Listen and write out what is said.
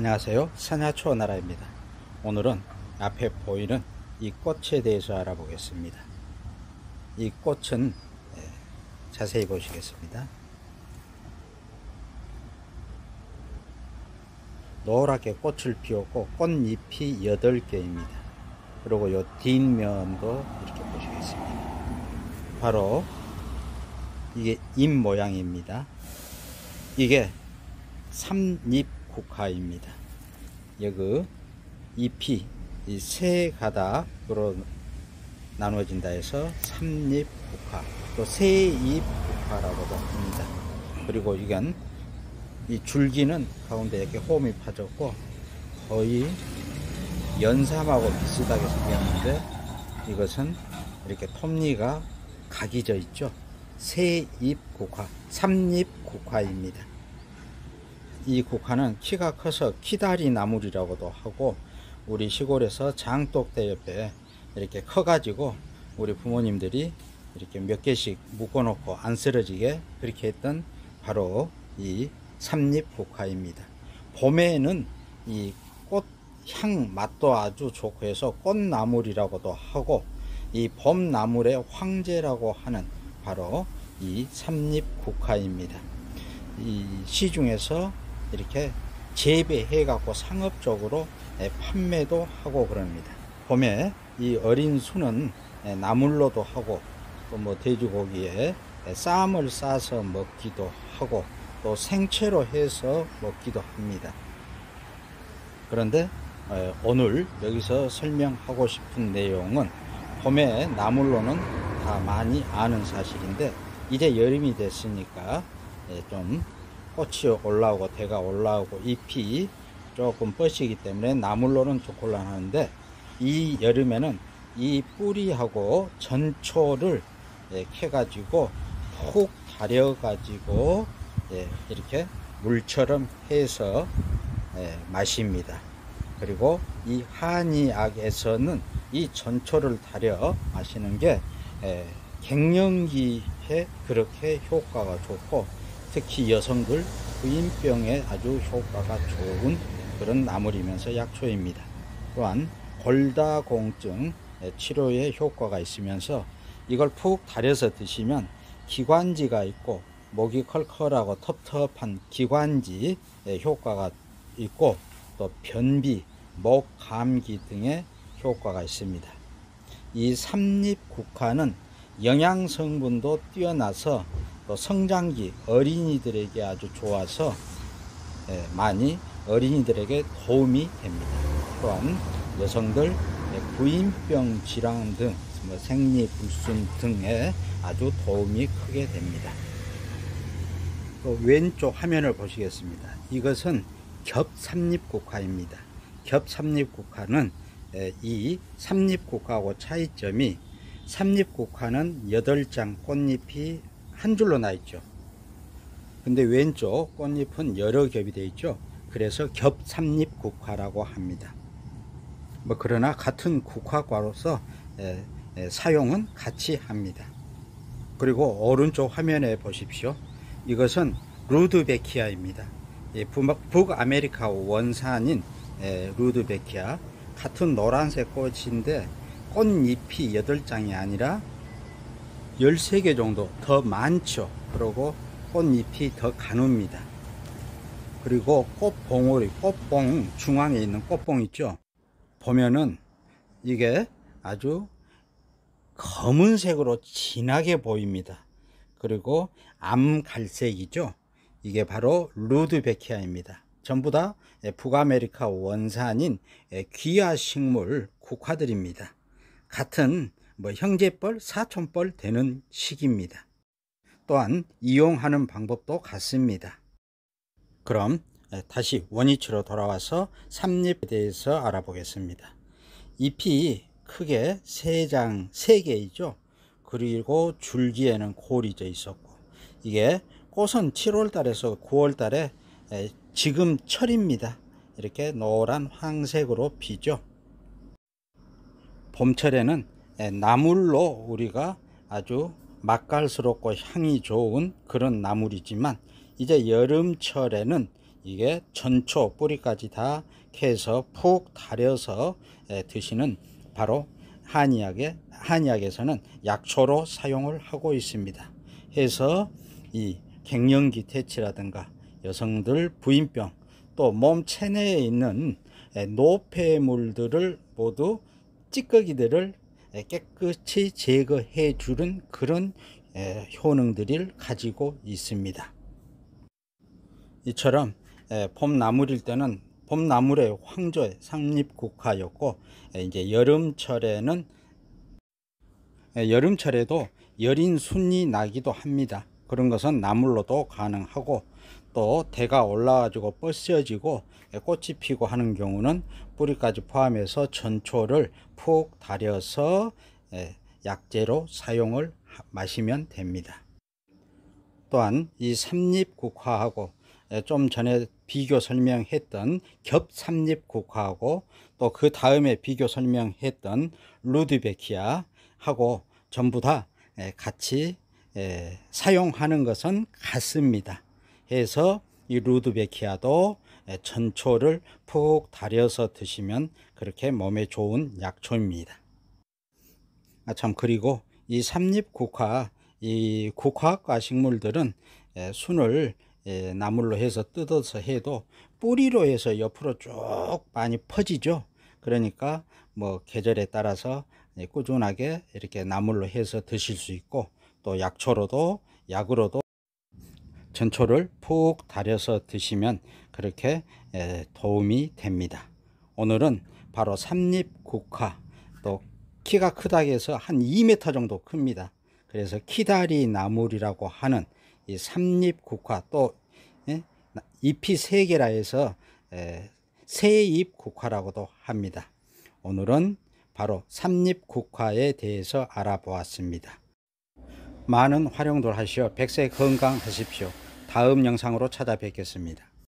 안녕하세요. 산야초 나라입니다. 오늘은 앞에 보이는 이 꽃에 대해서 알아보겠습니다. 이 꽃은 자세히 보시겠습니다. 노랗게 꽃을 피웠고 꽃잎이 8개입니다. 그리고 요 뒷면도 이렇게 보시겠습니다. 바로 이게 잎 모양입니다. 이게 삼립국화입니다. 여기 잎이 이 세 가닥으로 나눠진다 해서 삼립국화, 또 세잎국화라고도 합니다. 그리고 이건 이 줄기는 가운데 이렇게 홈이 파졌고 거의 연삼하고 비슷하게 생겼는데 이것은 이렇게 톱니가 각이 져 있죠. 세잎국화, 삼립국화입니다. 이 국화는 키가 커서 키다리 나물이라고도 하고 우리 시골에서 장독대 옆에 이렇게 커가지고 우리 부모님들이 이렇게 몇 개씩 묶어 놓고 안 쓰러지게 그렇게 했던 바로 이 삼립국화입니다. 봄에는 이 꽃향 맛도 아주 좋고 해서 꽃나물이라고도 하고 이 봄나물의 황제라고 하는 바로 이 삼립국화입니다. 이 시중에서 이렇게 재배해 갖고 상업적으로 판매도 하고 그럽니다. 봄에 이 어린 순은 나물로도 하고 또 뭐 돼지고기에 쌈을 싸서 먹기도 하고 또 생채로 해서 먹기도 합니다. 그런데 오늘 여기서 설명하고 싶은 내용은 봄에 나물로는 다 많이 아는 사실인데 이제 여름이 됐으니까 좀 꽃이 올라오고 대가 올라오고 잎이 조금 뻗치기 때문에 나물로는 좀 곤란하는데 이 여름에는 이 뿌리하고 전초를 캐가지고 푹 다려가지고 이렇게 물처럼 해서 마십니다. 그리고 이 한의학에서는 이 전초를 다려 마시는 게 갱년기에 그렇게 효과가 좋고 특히 여성들 부인병에 아주 효과가 좋은 그런 나물이면서 약초입니다. 또한 골다공증 치료에 효과가 있으면서 이걸 푹 달여서 드시면 기관지가 있고 목이 컬컬하고 텁텁한 기관지 효과가 있고 또 변비, 목 감기 등의 효과가 있습니다. 이 삼립국화는 영양 성분도 뛰어나서 또 성장기 어린이들에게 아주 좋아서 많이 어린이들에게 도움이 됩니다. 또한 여성들 부인병 질환 등 생리불순 등에 아주 도움이 크게 됩니다. 또 왼쪽 화면을 보시겠습니다. 이것은 겹삼립국화입니다. 겹삼립국화는 이 삼립국화하고 차이점이 삼립국화는 8장 꽃잎이 한 줄로 나 있죠. 근데 왼쪽 꽃잎은 여러 겹이 되어 있죠. 그래서 겹삼립국화라고 합니다. 그러나 같은 국화과로서 사용은 같이 합니다. 그리고 오른쪽 화면에 보십시오. 이것은 루드베키아입니다. 북아메리카 원산인 루드베키아, 같은 노란색 꽃인데 꽃잎이 8장이 아니라 13개 정도 더 많죠. 그리고 꽃잎이 더 가늡니다. 그리고 꽃봉오리, 꽃봉 중앙에 있는 꽃봉 있죠. 보면은 이게 아주 검은색으로 진하게 보입니다. 그리고 암갈색이죠. 이게 바로 루드베키아입니다. 전부 다 북아메리카 원산인 귀화식물 국화들입니다. 같은 형제뻘, 사촌뻘 되는 시기입니다. 또한 이용하는 방법도 같습니다. 그럼 다시 원위치로 돌아와서 삼립에 대해서 알아보겠습니다. 잎이 크게 3개이죠. 그리고 줄기에는 골이 져 있었고 이게 꽃은 7월 달에서 9월 달에 지금 철입니다. 이렇게 노란 황색으로 피죠. 봄철에는 나물로 우리가 아주 맛깔스럽고 향이 좋은 그런 나물이지만 이제 여름철에는 이게 전초 뿌리까지 다 캐서 푹 달여서 드시는 바로 한의학에서는 약초로 사용을 하고 있습니다. 해서 이 갱년기 퇴치라든가 여성들 부인병, 또 몸 체내에 있는 노폐물들을 모두 찌꺼기들을 깨끗이 제거해 주는 그런 효능들을 가지고 있습니다. 이처럼 봄나물일 때는 봄나물의 황조의 삼립국화였고, 이제 여름철에도 여린 순이 나기도 합니다. 그런 것은 나물로도 가능하고, 또 대가 올라가지고 뻗어지고 꽃이 피고 하는 경우는 뿌리까지 포함해서 전초를 푹 달여서 약재로 사용을 마시면 됩니다. 또한 이 삼립국화하고 좀 전에 비교 설명했던 겹삼립국화하고 또 그 다음에 비교 설명했던 루드베키아하고 전부 다 같이 사용하는 것은 같습니다. 해서 이 루드베키아도 전초를 푹 달여서 드시면 그렇게 몸에 좋은 약초입니다. 참, 그리고 이 삼립국화, 이 국화과 식물들은 순을 나물로 해서 뜯어서 해도 뿌리로 해서 옆으로 쭉 많이 퍼지죠. 그러니까 뭐 계절에 따라서 꾸준하게 이렇게 나물로 해서 드실 수 있고, 또 약으로도 전초를 푹 달여서 드시면 그렇게 도움이 됩니다. 오늘은 바로 삼립국화, 또 키가 크다 해서 한 2m 정도 큽니다. 그래서 키다리 나물이라고 하는 이 삼립국화, 또 잎이 3개라 해서 새잎국화라고도 합니다. 오늘은 바로 삼립국화에 대해서 알아보았습니다. 많은 활용들 하시어 백세 건강하십시오. 다음 영상으로 찾아뵙겠습니다.